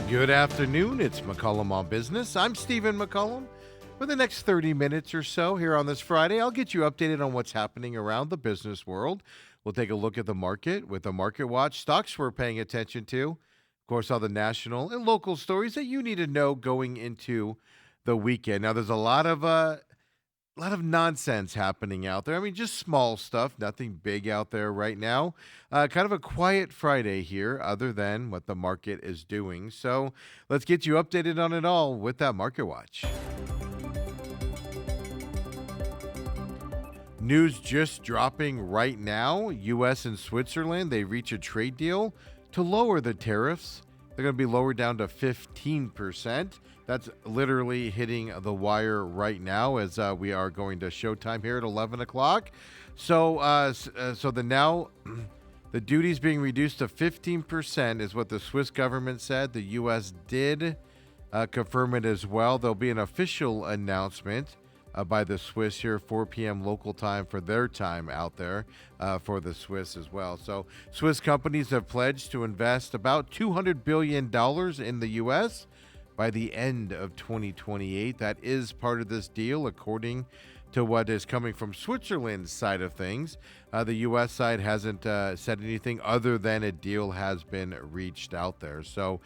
Good afternoon. It's McCollum on Business. I'm Stephen McCollum. For the next 30 minutes or so here on this Friday, I'll get you updated on what's happening around the business world. We'll take a look at the market with a market watch, stocks we're paying attention to, of course, all the national and local stories that you need to know going into the weekend. Now, there's a lot of nonsense happening out there. I mean, just small stuff, nothing big out there right now. Kind of a quiet Friday here, other than what the market is doing. So let's get you updated on it all with that Market Watch. News just dropping right now. U.S. and Switzerland, they reach a trade deal to lower the tariffs. They're going to be lowered down to 15%. That's literally hitting the wire right now as we are going to showtime here at 11 o'clock. So the duties being reduced to 15% is what the Swiss government said. The U.S. did confirm it as well. There'll be an official announcement by the Swiss here, 4 p.m. local time for their time out there for the Swiss as well. So Swiss companies have pledged to invest about $200 billion in the U.S. by the end of 2028. That is part of this deal, according to what is coming from Switzerland's side of things. The U.S. side hasn't said anything other than a deal has been reached out there. So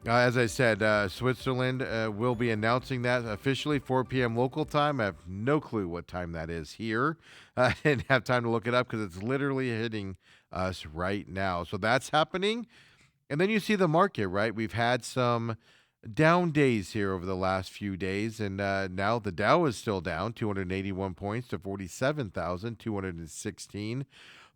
as I said, Switzerland will be announcing that officially 4 p.m. local time. I have no clue what time that is here. I didn't have time to look it up because it's literally hitting us right now. So that's happening. And then you see the market, right? We've had some down days here over the last few days, and now the Dow is still down 281 points to 47,216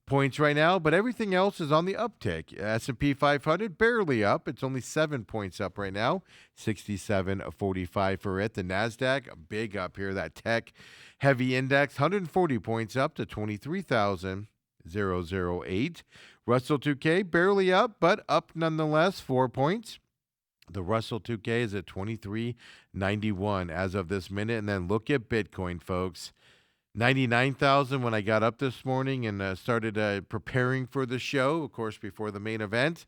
points right now, but everything else is on the uptick. S&P 500 barely up. It's only 7 points up right now, 67.45 for it. The NASDAQ, big up here. That tech heavy index, 140 points up to 23,008. Russell 2K barely up, but up nonetheless, 4 points. The Russell 2K is at 2391 as of this minute. And then look at Bitcoin, folks. 99,000 when I got up this morning and started preparing for the show, of course, before the main event.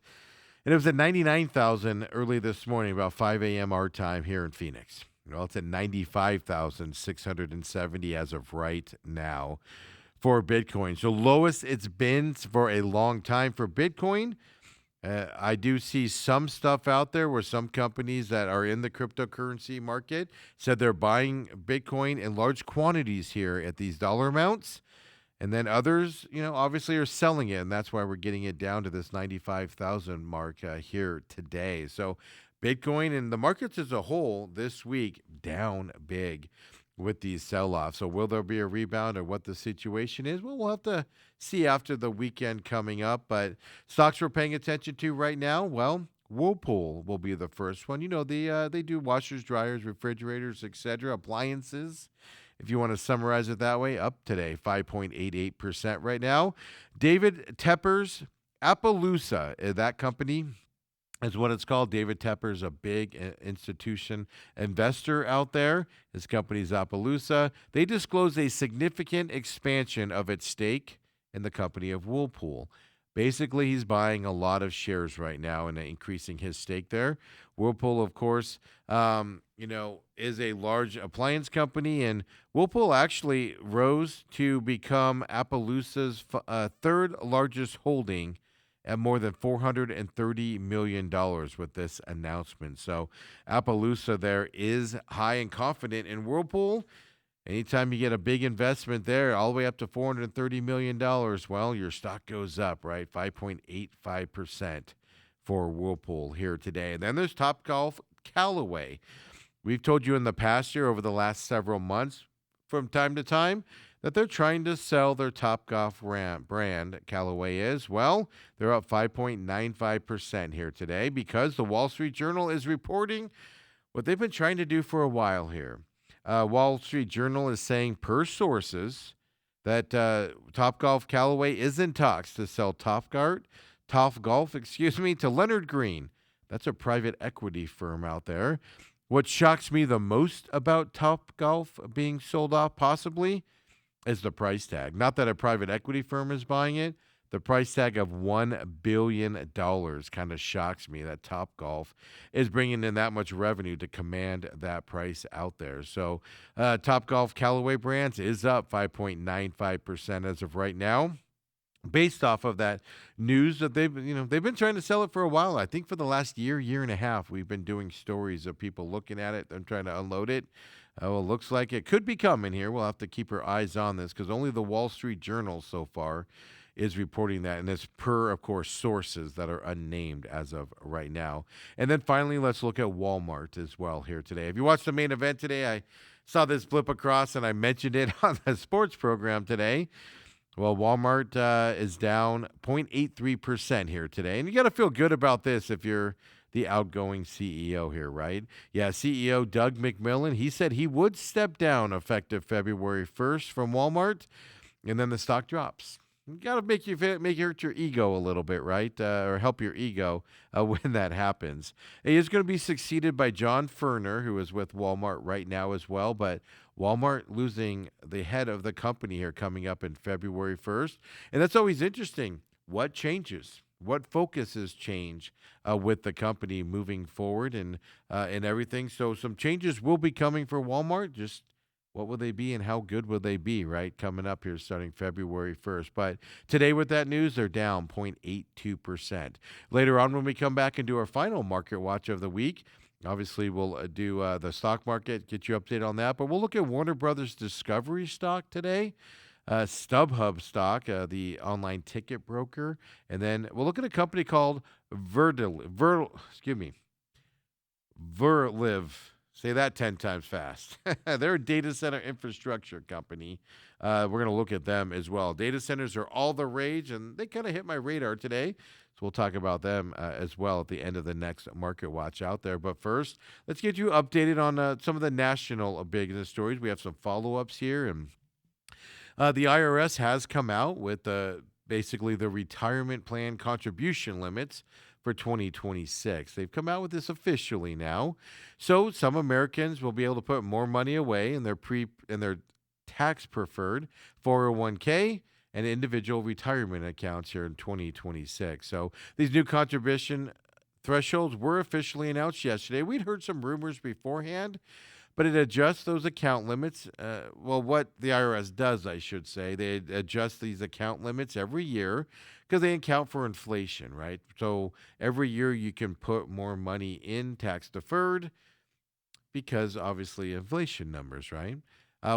And it was at 99,000 early this morning, about 5 a.m. our time here in Phoenix. Well, it's at 95,670 as of right now for Bitcoin. So lowest it's been for a long time for Bitcoin. I do see some stuff out there where some companies that are in the cryptocurrency market said they're buying Bitcoin in large quantities here at these dollar amounts. And then others, obviously are selling it. And that's why we're getting it down to this 95,000 mark here today. So Bitcoin and the markets as a whole this week down big with these sell-offs. So will there be a rebound or what the situation is? Well, we'll have to see after the weekend coming up. But stocks we're paying attention to right now, well, Whirlpool will be the first one. They do washers, dryers, refrigerators, etc., appliances. If you want to summarize it that way, up today, 5.88% right now. David Tepper's Appaloosa, that company is what it's called. David Tepper's a big institution investor out there. His company's Appaloosa. They disclosed a significant expansion of its stake in the company of Whirlpool. Basically, he's buying a lot of shares right now and increasing his stake there. Whirlpool, of course, is a large appliance company, and Whirlpool actually rose to become Appaloosa's third largest holding at more than $430 million with this announcement. So Appaloosa there is high and confident in Whirlpool. Anytime you get a big investment there, all the way up to $430 million, well, your stock goes up, right? 5.85% for Whirlpool here today. And then there's Topgolf Callaway. We've told you in the past year, over the last several months, from time to time, that they're trying to sell their Topgolf brand, Callaway is. Well, they're up 5.95% here today because the Wall Street Journal is reporting what they've been trying to do for a while here. Wall Street Journal is saying, per sources, that Topgolf Callaway is in talks to sell Topgolf, to Leonard Green. That's a private equity firm out there. What shocks me the most about Topgolf being sold off, possibly, is the price tag. Not that a private equity firm is buying it, The price tag of $1 billion kind of shocks me that Topgolf is bringing in that much revenue to command that price out there. So, Topgolf Callaway Brands is up 5.95% as of right now, based off of that news that they've been trying to sell it for a while. I think for the last year and a half, we've been doing stories of people looking at it and trying to unload it. Well, it looks like it could be coming here. We'll have to keep our eyes on this because only the Wall Street Journal so far is reporting that, and it's per, of course, sources that are unnamed as of right now. And then finally, let's look at Walmart as well here today. If you watched the main event today, I saw this blip across and I mentioned it on the sports program today. Well, Walmart is down 0.83% here today. And you got to feel good about this if you're the outgoing CEO here, right? Yeah, CEO Doug McMillon, he said he would step down effective February 1st from Walmart, and then the stock drops. You got to make you hurt your ego a little bit, right? Or help your ego when that happens. He is going to be succeeded by John Furner, who is with Walmart right now as well. But Walmart losing the head of the company here coming up in February 1st. And that's always interesting. What changes? What focuses change with the company moving forward and everything? So some changes will be coming for Walmart. Just what will they be and how good will they be, right? Coming up here starting February 1st. But today with that news, they're down 0.82%. Later on, when we come back and do our final market watch of the week, obviously we'll do the stock market, get you updated on that. But we'll look at Warner Brothers Discovery stock today, StubHub stock, the online ticket broker. And then we'll look at a company called Verliv. Say that 10 times fast. They're a data center infrastructure company. We're going to look at them as well. Data centers are all the rage, and they kind of hit my radar today. So we'll talk about them as well at the end of the next Market Watch out there. But first, let's get you updated on some of the national business stories. We have some follow-ups here. And the IRS has come out with basically the retirement plan contribution limits for 2026. They've come out with this officially now. So some Americans will be able to put more money away in their tax preferred 401k and individual retirement accounts here in 2026. So these new contribution thresholds were officially announced yesterday. We'd heard some rumors beforehand, but it adjusts those account limits. What the IRS does, I should say, they adjust these account limits every year because they account for inflation, right? So every year you can put more money in tax deferred because obviously inflation numbers, right?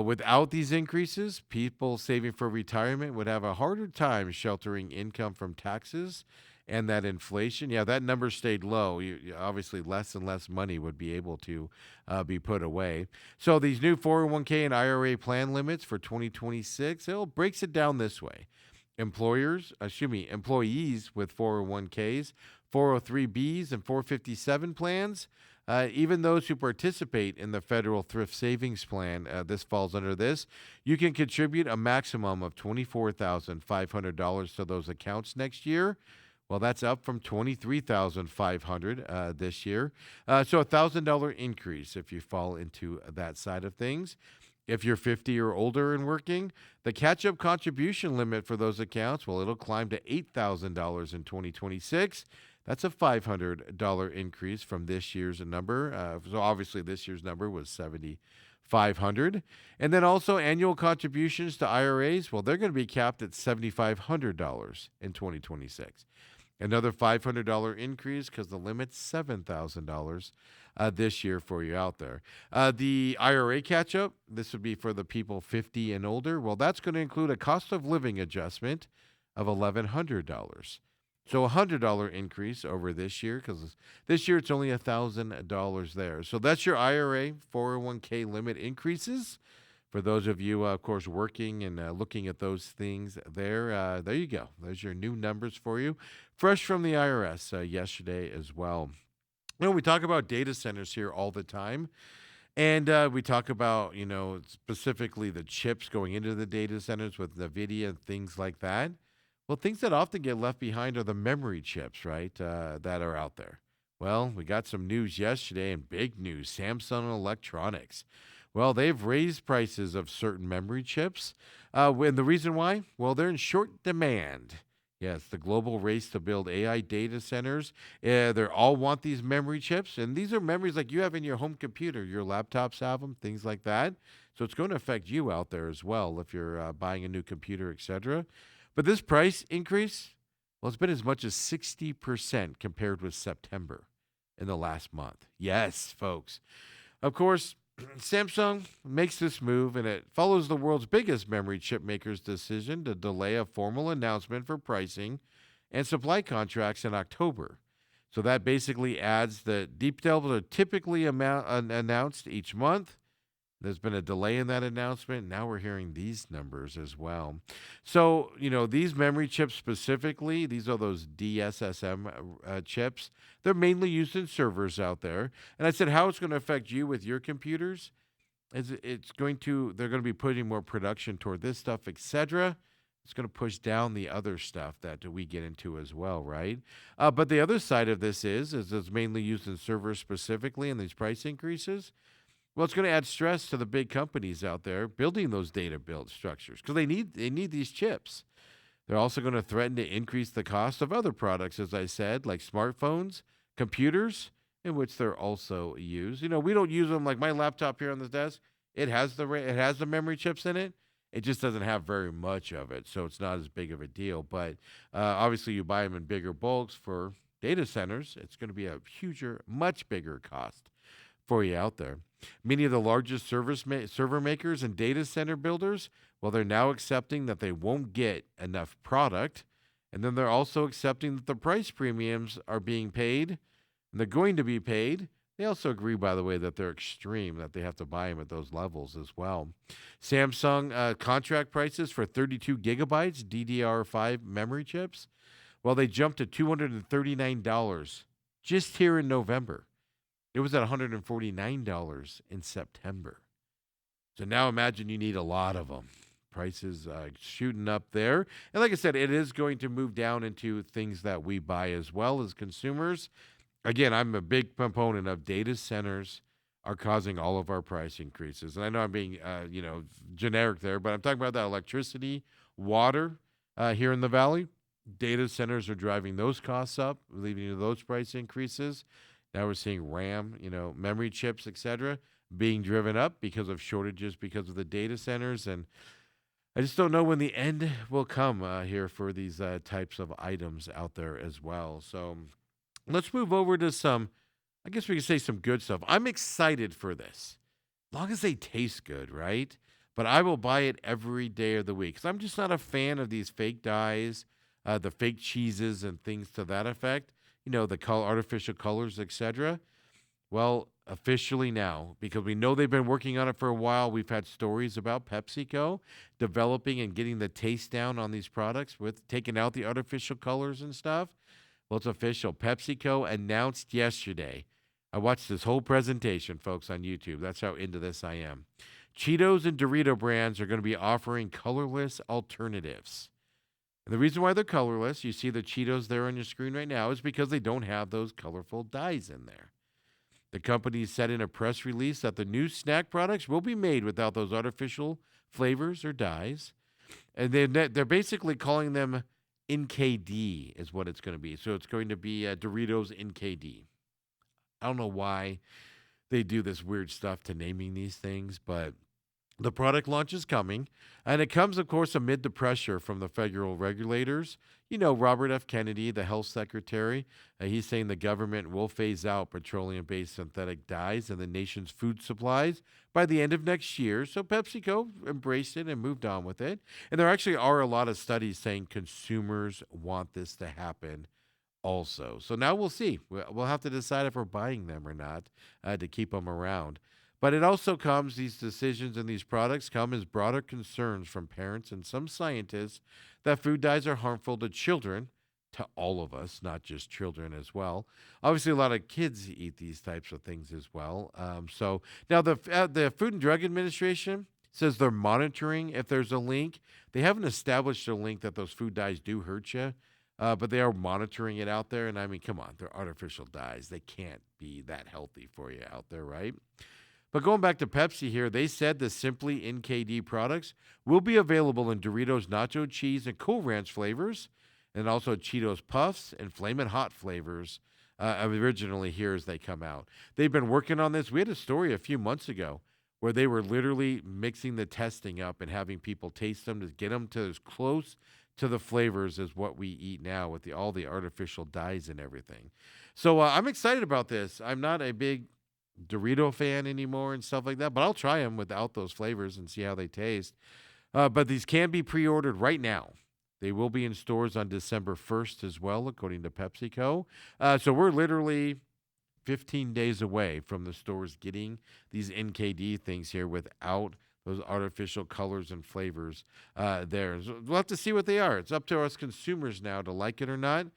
Without these increases, people saving for retirement would have a harder time sheltering income from taxes and that inflation. Yeah, that number stayed low. Obviously, less and less money would be able to be put away. So these new 401k and IRA plan limits for 2026, it breaks it down this way. Employees with 401ks, 403bs, and 457 plans, even those who participate in the federal thrift savings plan, this falls under this, you can contribute a maximum of $24,500 to those accounts next year. Well, that's up from $23,500 this year. So $1,000 increase if you fall into that side of things. If you're 50 or older and working, the catch-up contribution limit for those accounts, well, it'll climb to $8,000 in 2026. That's a $500 increase from this year's number. So obviously this year's number was $7,500. And then also annual contributions to IRAs, well, they're going to be capped at $7,500 in 2026. Another $500 increase because the limit's $7,000 this year for you out there. The IRA catch-up, this would be for the people 50 and older. Well, that's going to include a cost of living adjustment of $1,100. So a $100 increase over this year because this year it's only $1,000 there. So that's your IRA 401k limit increases. For those of you, of course, working and looking at those things there you go. There's your new numbers for you. Fresh from the IRS yesterday as well. We talk about data centers here all the time. And we talk about, specifically the chips going into the data centers with NVIDIA and things like that. Well, things that often get left behind are the memory chips, right, that are out there. Well, we got some news yesterday, and big news, Samsung Electronics. Well, they've raised prices of certain memory chips. And the reason why? Well, they're in short demand. Yes, the global race to build AI data centers. They all want these memory chips, and these are memories like you have in your home computer. Your laptops have them, things like that. So it's going to affect you out there as well if you're buying a new computer, etc. But this price increase, well, it's been as much as 60% compared with September in the last month. Yes, folks. Of course, Samsung makes this move and it follows the world's biggest memory chip maker's decision to delay a formal announcement for pricing and supply contracts in October. So that basically adds the details that are typically announced each month. There's been a delay in that announcement. Now we're hearing these numbers as well. So, these memory chips specifically, these are those DSSM chips. They're mainly used in servers out there. And I said, how it's going to affect you with your computers is they're going to be putting more production toward this stuff, etc. It's going to push down the other stuff that we get into as well, right? But the other side of this is it's mainly used in servers specifically, and these price increases. Well, it's going to add stress to the big companies out there building those data build structures because they need these chips. They're also going to threaten to increase the cost of other products, as I said, like smartphones, computers, in which they're also used. We don't use them like my laptop here on the desk. It has the memory chips in it. It just doesn't have very much of it, so it's not as big of a deal. But obviously, you buy them in bigger bulks for data centers. It's going to be a huger, much bigger cost for you out there. Many of the largest server makers and data center builders, well, they're now accepting that they won't get enough product. And then they're also accepting that the price premiums are being paid and they're going to be paid. They also agree, by the way, that they're extreme, that they have to buy them at those levels as well. Samsung contract prices for 32 gigabytes DDR5 memory chips, well, they jumped to $239 just here in November. It was at $149 in September. So now imagine you need a lot of them. Prices shooting up there. And like I said, it is going to move down into things that we buy as well as consumers. Again, I'm a big proponent of data centers are causing all of our price increases. And I know I'm being, generic there, but I'm talking about that electricity, water here in the valley. Data centers are driving those costs up, leading to those price increases. Now we're seeing RAM, memory chips, etc., being driven up because of shortages because of the data centers. And I just don't know when the end will come here for these types of items out there as well. So let's move over to I guess we can say some good stuff. I'm excited for this, as long as they taste good, right? But I will buy it every day of the week because I'm just not a fan of these fake dyes, the fake cheeses and things to that effect. The artificial colors, etc. Well, officially now, because we know they've been working on it for a while, we've had stories about PepsiCo developing and getting the taste down on these products with taking out the artificial colors and stuff. Well, it's official. PepsiCo announced yesterday. I watched this whole presentation, folks, on YouTube. That's how into this I am. Cheetos and Dorito brands are going to be offering colorless alternatives. And the reason why they're colorless, you see the Cheetos there on your screen right now, is because they don't have those colorful dyes in there. The company said in a press release that the new snack products will be made without those artificial flavors or dyes. And they're basically calling them NKD is what it's going to be. So it's going to be Doritos NKD. I don't know why they do this weird stuff to naming these things, but the product launch is coming, and it comes, of course, amid the pressure from the federal regulators. Robert F. Kennedy, the health secretary, he's saying the government will phase out petroleum-based synthetic dyes in the nation's food supplies by the end of next year. So PepsiCo embraced it and moved on with it. And there actually are a lot of studies saying consumers want this to happen also. So now we'll see. We'll have to decide if we're buying them or not to keep them around. But it also comes, these decisions and these products come as broader concerns from parents and some scientists that food dyes are harmful to children, to all of us, not just children as well. Obviously, a lot of kids eat these types of things as well. So now the Food and Drug Administration says they're monitoring if there's a link. They haven't established a link that those food dyes do hurt you, but they are monitoring it out there. And I mean, come on, they're artificial dyes. They can't be that healthy for you out there, right? But going back to Pepsi here, they said the Simply NKD products will be available in Doritos Nacho Cheese and Cool Ranch flavors. and also Cheetos Puffs and Flamin' Hot flavors originally here as they come out. They've been working on this. We had a story a few months ago where they were literally mixing the testing up and having people taste them to get them to as close to the flavors as what we eat now with all the artificial dyes and everything. So I'm excited about this. I'm not a big Dorito fan anymore and stuff like that, but I'll try them without those flavors and see how they taste. But these can be pre-ordered right now. They will be in stores on December 1st as well, according to PepsiCo. So we're literally 15 days away from the stores getting these NKD things here without those artificial colors and flavors there. So we'll have to see what they are. It's up to us consumers now to like it or not,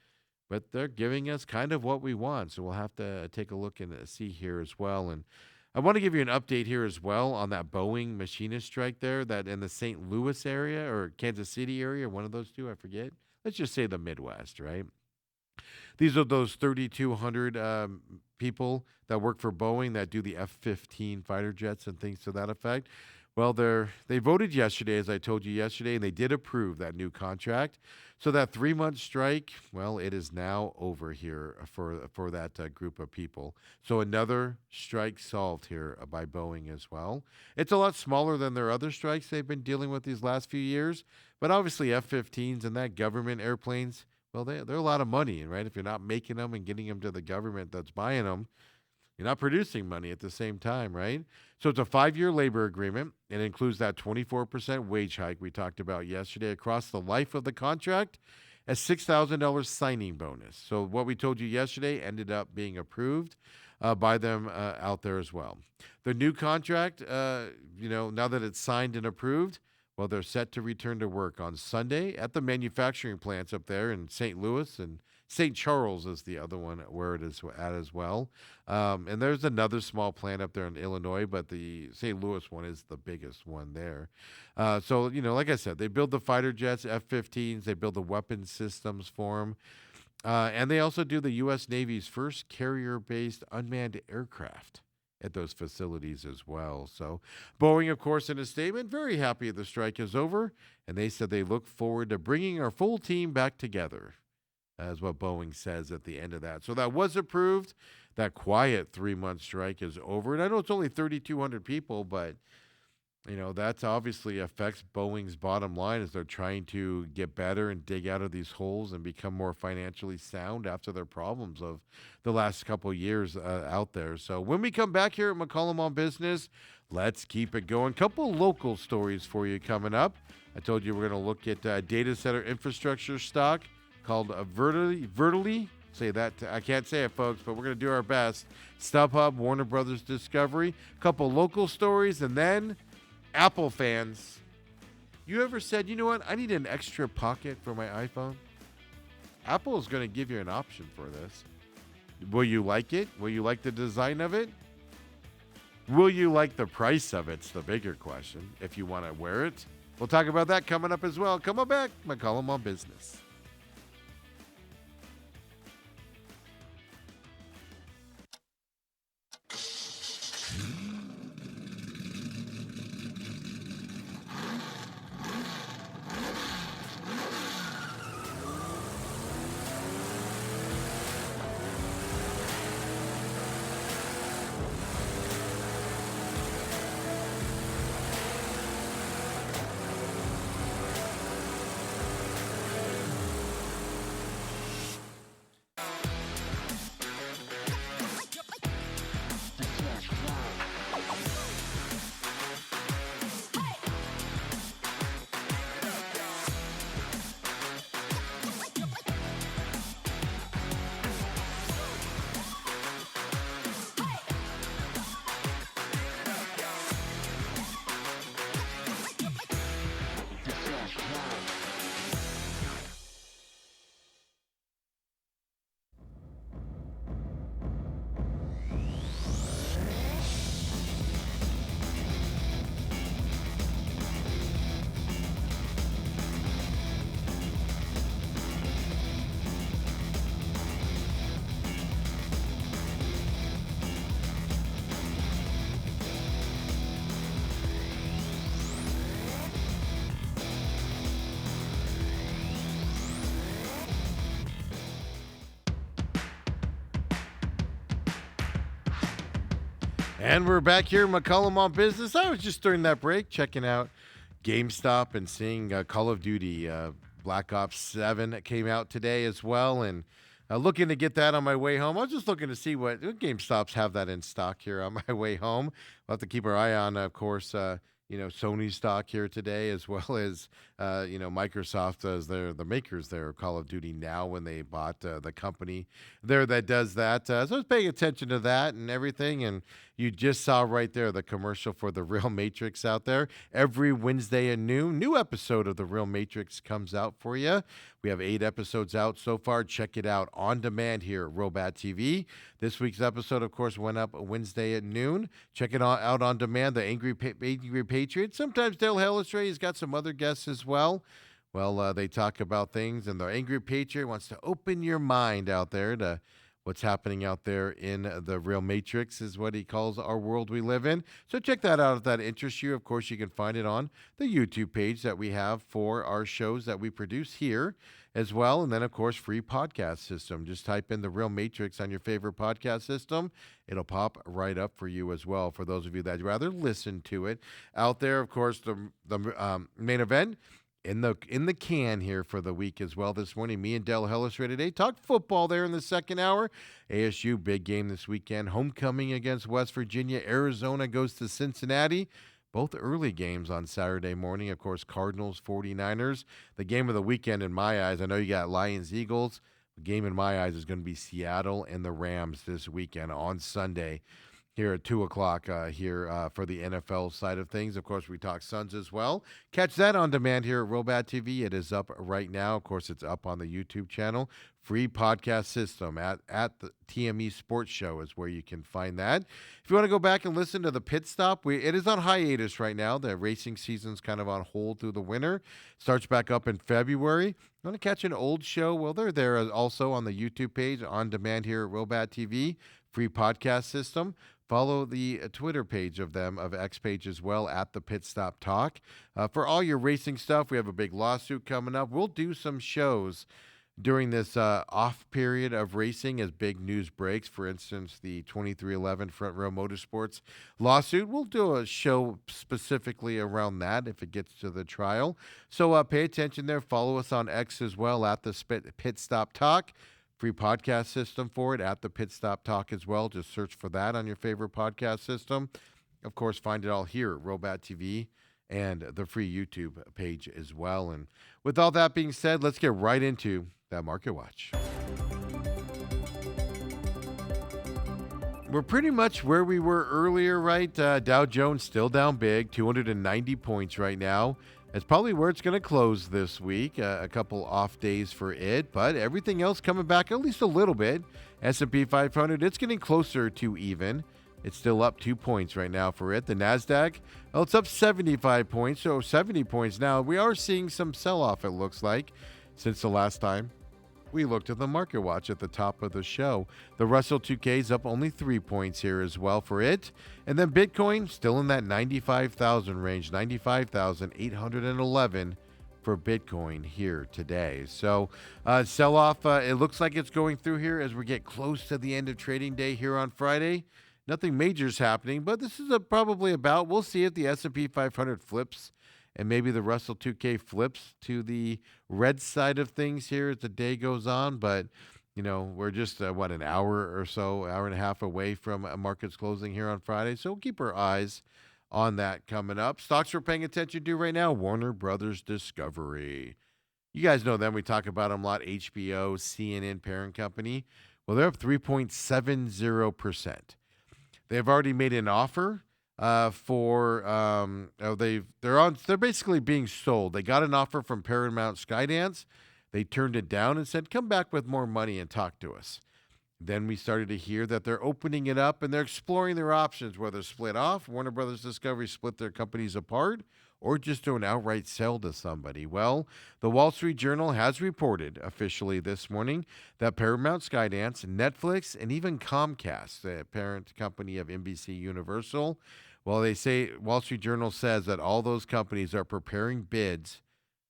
but they're giving us kind of what we want. So we'll have to take a look and see here as well. And I want to give you an update here as well on that Boeing machinist strike there, that in the St. Louis area or Kansas City area, one of those two, I forget. Let's just say the Midwest, right? These are those 3,200 people that work for Boeing that do the F-15 fighter jets and things to that effect. Well, they voted yesterday, as I told you yesterday, and they did approve that new contract. So that 3-month strike, well, it is now over here for that group of people. So another strike solved here by Boeing as well. It's a lot smaller than their other strikes they've been dealing with these last few years, but obviously F-15s and that government airplanes, well, they're a lot of money, right? If you're not making them and getting them to the government that's buying them, you're not producing money at the same time, right? So it's a 5-year labor agreement. It includes that 24% wage hike we talked about yesterday across the life of the contract, a $6,000 signing bonus. So what we told you yesterday ended up being approved by them out there as well. The new contract, now that it's signed and approved, well, they're set to return to work on Sunday at the manufacturing plants up there in St. Louis, and St. Charles is the other one where it is at as well. And there's another small plant up there in Illinois, but the St. Louis one is the biggest one there. So, like I said, they build the fighter jets, F-15s, they build the weapon systems for them. And they also do the U.S. Navy's first carrier-based unmanned aircraft at those facilities as well. So Boeing, of course, in a statement, very happy the strike is over, and they said they look forward to bringing our full team back together, as what Boeing says at the end of that. So that was approved. That quiet 3-month strike is over. And I know it's only 3,200 people, but that obviously affects Boeing's bottom line as they're trying to get better and dig out of these holes and become more financially sound after their problems of the last couple of years out there. So when we come back here at McCollum on Business, let's keep it going. Couple local stories for you coming up. I told you we're going to look at data center infrastructure stock called Vertily. Say that. I can't say it, folks, but we're going to do our best. StubHub, Warner Brothers Discovery, couple local stories, and then Apple fans, you ever said, you know what, I need an extra pocket for my iPhone? Apple is going to give you an option for this. Will you like it? Will you like the design of it? Will you like the price of it? It's the bigger question, if you want to wear it. We'll talk about that coming up as well. Come on back, McCollum on Business. And we're back here, McCollum on business. I was just during that break checking out GameStop and seeing Call of Duty Black Ops 7 came out today as well. And looking to get that on my way home. I was just looking to see what GameStops have that in stock here on my way home. We'll have to keep our eye on, of course, Sony stock here today, as well as Microsoft as the makers there of Call of Duty now when they bought the company there that does that. So I was paying attention to that and everything, and you just saw right there the commercial for the Real Matrix out there. Every Wednesday at noon, new episode of the Real Matrix comes out for you. We have 8 episodes out so far. Check it out on demand here at Robat TV. This week's episode, of course, went up Wednesday at noon. Check it out on demand. The Angry Patriot. Sometimes Dale Hellestrade has got some other guests as well. Well, they talk about things, and the Angry Patriot wants to open your mind out there to what's happening out there in the Real Matrix is what he calls our world we live in. So check that out if that interests you. Of course, you can find it on the YouTube page that we have for our shows that we produce here as well. And then, of course, free podcast system. Just type in the Real Matrix on your favorite podcast system. It'll pop right up for you as well. For those of you that rather listen to it out there, of course, the main event in the can here for the week as well. This morning, me and Dell Hellestrade today talked football there in the second hour. ASU, big game this weekend. Homecoming against West Virginia. Arizona goes to Cincinnati. Both early games on Saturday morning. Of course, Cardinals, 49ers. The game of the weekend in my eyes, I know you got Lions, Eagles. The game in my eyes is going to be Seattle and the Rams this weekend on Sunday here at 2 o'clock here for the NFL side of things. Of course, we talk Suns as well. Catch that on demand here at Robat TV. It is up right now. Of course, it's up on the YouTube channel. Free podcast system at the TME Sports Show is where you can find that. If you want to go back and listen to the pit stop, it is on hiatus right now. The racing season's kind of on hold through the winter. Starts back up in February. You want to catch an old show? Well, they're there also on the YouTube page on demand here at Robat TV. Free podcast system. Follow the Twitter page of X page as well, at the Pit Stop Talk. For all your racing stuff, we have a big lawsuit coming up. We'll do some shows during this off period of racing as big news breaks. For instance, the 2311 Front Row Motorsports lawsuit. We'll do a show specifically around that if it gets to the trial. So pay attention there. Follow us on X as well, at the Pit Stop Talk. Free podcast system for it at the Pit Stop Talk as well. Just search for that on your favorite podcast system. Of course, find it all here at Robat TV and the free YouTube page as well. And with all that being said, let's get right into that Market Watch. We're pretty much where we were earlier, right? Dow Jones still down big, 290 points right now. That's probably where it's going to close this week. A couple off days for it, but everything else coming back at least a little bit. S&P 500, it's getting closer to even. It's still up 2 points right now for it. The NASDAQ, well, it's up 75 points, so 70 points now. We are seeing some sell-off, it looks like, since the last time we looked at the Market Watch at the top of the show. The Russell 2K is up only 3 points here as well for it. And then Bitcoin still in that 95,000 range, 95,811 for Bitcoin here today. So sell-off, it looks like it's going through here as we get close to the end of trading day here on Friday. Nothing major is happening, but this is probably about, we'll see if the S&P 500 flips and maybe the Russell 2K flips to the red side of things here as the day goes on. But, we're just, an hour or so, hour and a half away from markets closing here on Friday. So we'll keep our eyes on that coming up. Stocks we're paying attention to right now, Warner Brothers Discovery. You guys know them. We talk about them a lot. HBO, CNN parent company. Well, they're up 3.70%. They've already made an offer they're basically being sold. They got an offer from Paramount Skydance. They turned it down and said, come back with more money and talk to us. Then we started to hear that they're opening it up and they're exploring their options, whether split off, Warner Brothers Discovery split their companies apart, or just do an outright sell to somebody. Well, the Wall Street Journal has reported officially this morning that Paramount Skydance, Netflix, and even Comcast, the parent company of NBC Universal, well, they say, Wall Street Journal says that all those companies are preparing bids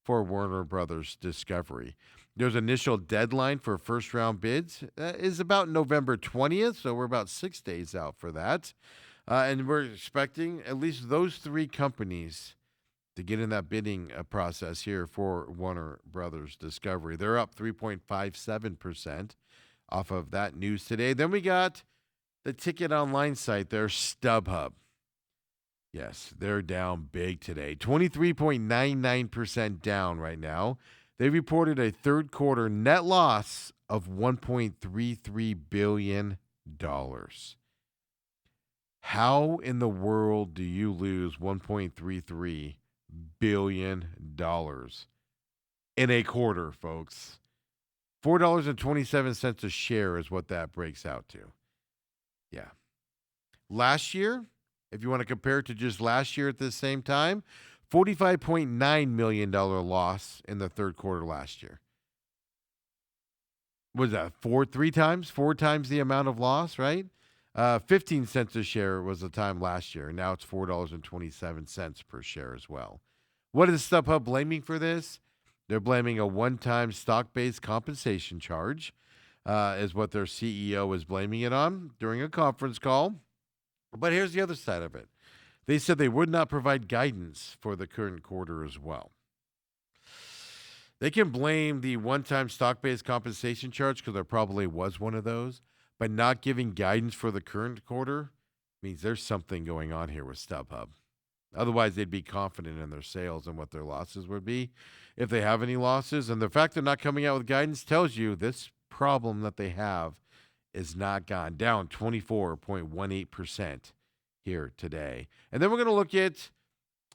for Warner Brothers Discovery. There's initial deadline for first round bids is about November 20th, so we're about 6 days out for that. And we're expecting at least those three companies to get in that bidding process here for Warner Brothers Discovery. They're up 3.57% off of that news today. Then we got the ticket online site there, StubHub. Yes, they're down big today. 23.99% down right now. They reported a third quarter net loss of $1.33 billion. How in the world do you lose $1.33 billion in a quarter, folks? $4.27 a share is what that breaks out to. Yeah. Last year, if you want to compare it to just last year at the same time, $45.9 million loss in the third quarter last year. Was that four times the amount of loss, right? 15 cents a share was the time last year. Now it's $4.27 per share as well. What is StubHub blaming for this? They're blaming a one-time stock-based compensation charge, is what their CEO is blaming it on during a conference call. But here's the other side of it. They said they would not provide guidance for the current quarter as well. They can blame the one-time stock-based compensation charge because there probably was one of those, but not giving guidance for the current quarter means there's something going on here with StubHub. Otherwise, they'd be confident in their sales and what their losses would be if they have any losses. And the fact they're not coming out with guidance tells you this problem that they have is not gone down 24.18% here today. And then we're going to look at,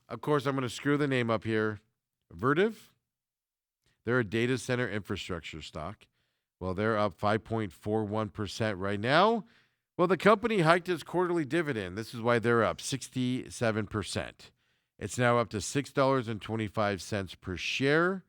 of course, I'm going to screw the name up here, Vertiv. They're a data center infrastructure stock. Well, they're up 5.41% right now. Well, the company hiked its quarterly dividend. This is why they're up 67%. It's now up to $6.25 per share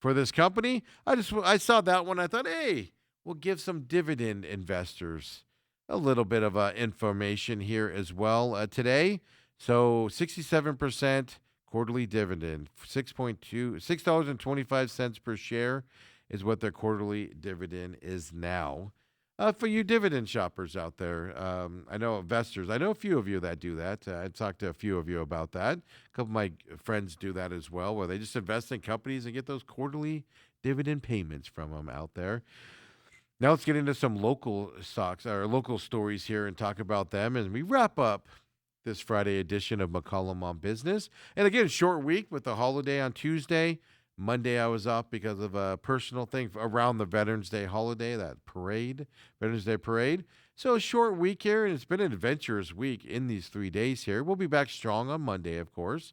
for this company. I saw that one. I thought, hey, we'll give some dividend investors a little bit of information here as well today. So 67% quarterly dividend, $6.25 per share is what their quarterly dividend is now. For you dividend shoppers out there, I know investors. I know a few of you that do that. I talked to a few of you about that. A couple of my friends do that as well, where they just invest in companies and get those quarterly dividend payments from them out there. Now let's get into some local stocks or local stories here and talk about them as we wrap up this Friday edition of McCollum on Business. And again, short week with the holiday on Tuesday. Monday I was off because of a personal thing around the Veterans Day holiday, that parade, Veterans Day parade. So a short week here, and it's been an adventurous week in these 3 days here. We'll be back strong on Monday, of course.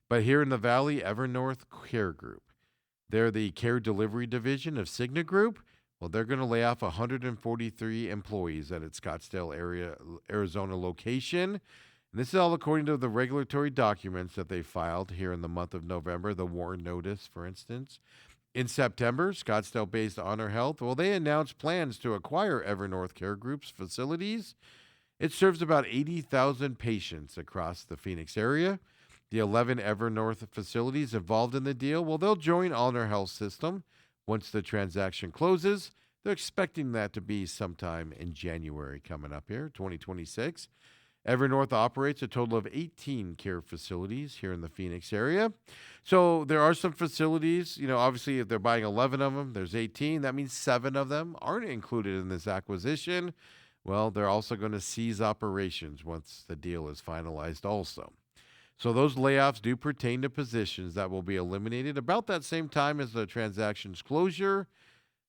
But here in the Valley, Evernorth Care Group. They're the care delivery division of Cigna Group. Well, they're going to lay off 143 employees at its Scottsdale area, Arizona location. And this is all according to the regulatory documents that they filed here in the month of November, the WARN notice, for instance. In September, Scottsdale-based Honor Health, well, they announced plans to acquire Evernorth Care Group's facilities. It serves about 80,000 patients across the Phoenix area. The 11 Evernorth facilities involved in the deal, well, they'll join Honor Health System once the transaction closes. They're expecting that to be sometime in January coming up here, 2026. Evernorth operates a total of 18 care facilities here in the Phoenix area. So there are some facilities, obviously if they're buying 11 of them, there's 18. That means 7 of them aren't included in this acquisition. Well, they're also going to cease operations once the deal is finalized also. So those layoffs do pertain to positions that will be eliminated about that same time as the transaction's closure.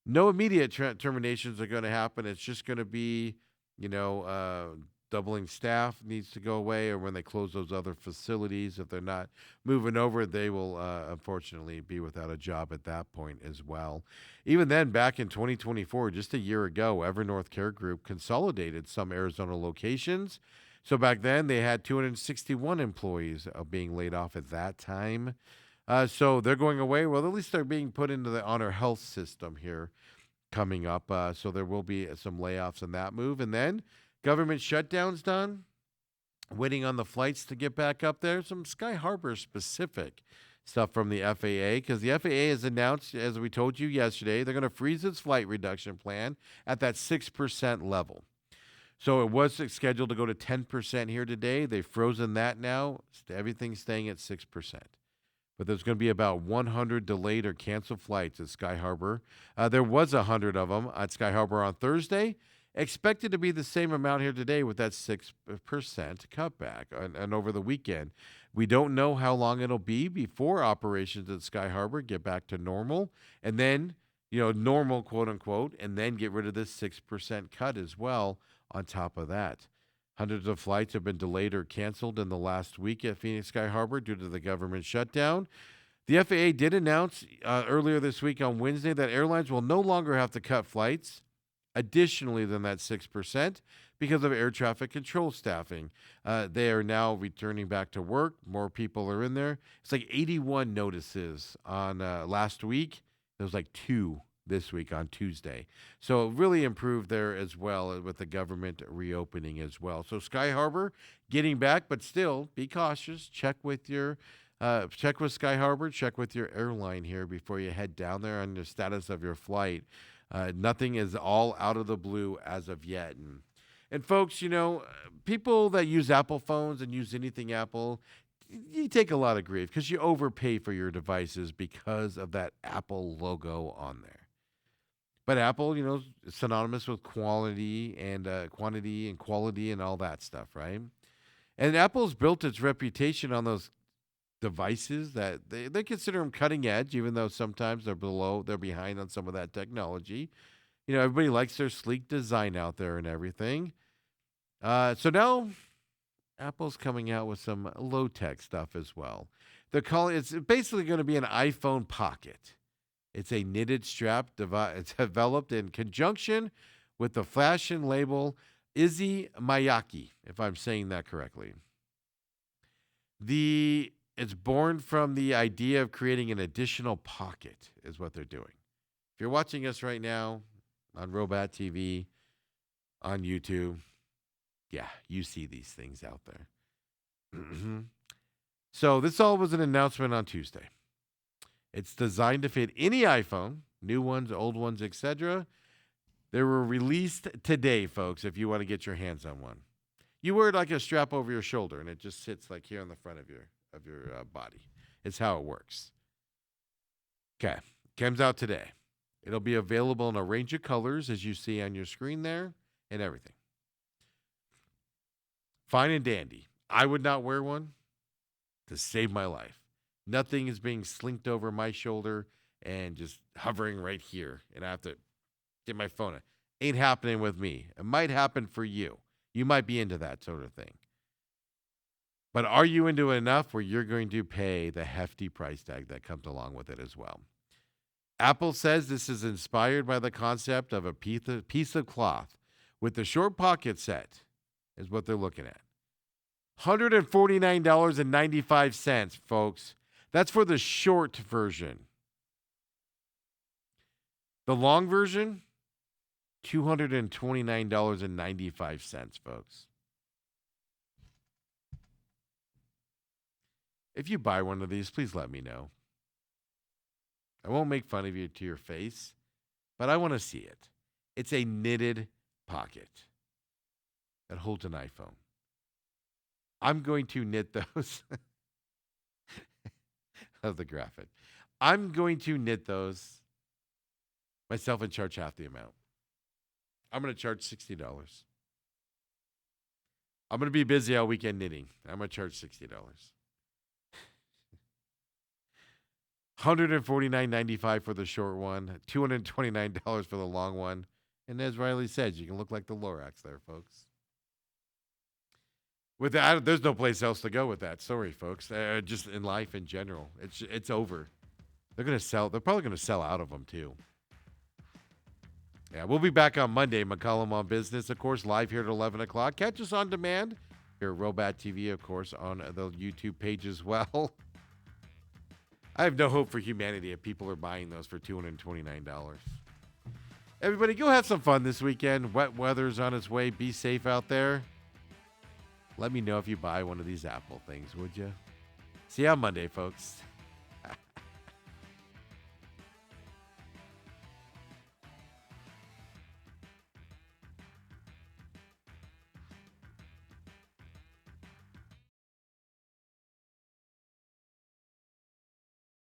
No immediate terminations are going to happen. It's just going to be, doubling staff needs to go away, or when they close those other facilities, if they're not moving over, they will unfortunately be without a job at that point as well. Even then, back in 2024, just a year ago, Evernorth Care Group consolidated some Arizona locations. So back then, they had 261 employees being laid off at that time. So they're going away. Well, at least they're being put into the Honor Health system here coming up. So there will be some layoffs in that move. And then government shutdown's done. Waiting on the flights to get back up there. Some Sky Harbor specific stuff from the FAA, because the FAA has announced, as we told you yesterday, they're going to freeze its flight reduction plan at that 6% level. So it was scheduled to go to 10% here today. They've frozen that now. Everything's staying at 6%. But there's going to be about 100 delayed or canceled flights at Sky Harbor. There was 100 of them at Sky Harbor on Thursday. Expected to be the same amount here today with that 6% cutback. And over the weekend, we don't know how long it'll be before operations at Sky Harbor get back to normal. And then, normal, quote unquote, and then get rid of this 6% cut as well on top of that. Hundreds of flights have been delayed or canceled in the last week at Phoenix Sky Harbor due to the government shutdown. The FAA did announce earlier this week on Wednesday that airlines will no longer have to cut flights additionally than that 6% because of air traffic control staffing. They are now returning back to work. More people are in there. It's like 81 notices on last week. There was like 2 this week on Tuesday. So it really improved there as well with the government reopening as well. So Sky Harbor getting back, but still be cautious. Check with Sky Harbor, check with your airline here before you head down there on the status of your flight. Nothing is all out of the blue as of yet. And folks, people that use Apple phones and use anything Apple, you take a lot of grief because you overpay for your devices because of that Apple logo on there. But Apple, is synonymous with quality and quantity and quality and all that stuff, right? And Apple's built its reputation on those devices that they consider them cutting edge, even though sometimes they're behind on some of that technology. Everybody likes their sleek design out there and everything. So now Apple's coming out with some low-tech stuff as well. It's basically going to be an iPhone Pocket. It's a knitted strap developed in conjunction with the fashion label Izzy Miyake, if I'm saying that correctly. It's born from the idea of creating an additional pocket, is what they're doing. If you're watching us right now on Robot TV, on YouTube, yeah, you see these things out there. So this all was an announcement on Tuesday. It's designed to fit any iPhone, new ones, old ones, etc. They were released today, folks, if you want to get your hands on one. You wear it like a strap over your shoulder, and it just sits like here on the front of your body. It's how it works. Okay, comes out today. It'll be available in a range of colors, as you see on your screen there, and everything. Fine and dandy. I would not wear one to save my life. Nothing is being slinked over my shoulder and just hovering right here, and I have to get my phone. Ain't happening with me. It might happen for you. You might be into that sort of thing. But are you into it enough where you're going to pay the hefty price tag that comes along with it as well? Apple says this is inspired by the concept of a piece of cloth with the short pocket set is what they're looking at. $149.95, folks. That's for the short version. The long version, $229.95, folks. If you buy one of these, please let me know. I won't make fun of you to your face, but I want to see it. It's a knitted pocket that holds an iPhone. I'm going to knit those. Of the graphic. I'm going to knit those myself and charge half the amount. I'm going to charge $60. I'm going to be busy all weekend knitting. I'm going to charge $60. $149.95 for the short one, $229 for the long one. And as Riley said, you can look like the Lorax there, folks. With that, there's no place else to go with that. Sorry, folks. Just in life in general, it's over. They're gonna sell. They're probably gonna sell out of them too. Yeah, we'll be back on Monday. McCollum on Business, of course, live here at 11 o'clock. Catch us on demand here at Robot TV, of course, on the YouTube page as well. I have no hope for humanity if people are buying those for $229. Everybody, go have some fun this weekend. Wet weather's on its way. Be safe out there. Let me know if you buy one of these Apple things, would you? See you on Monday, folks.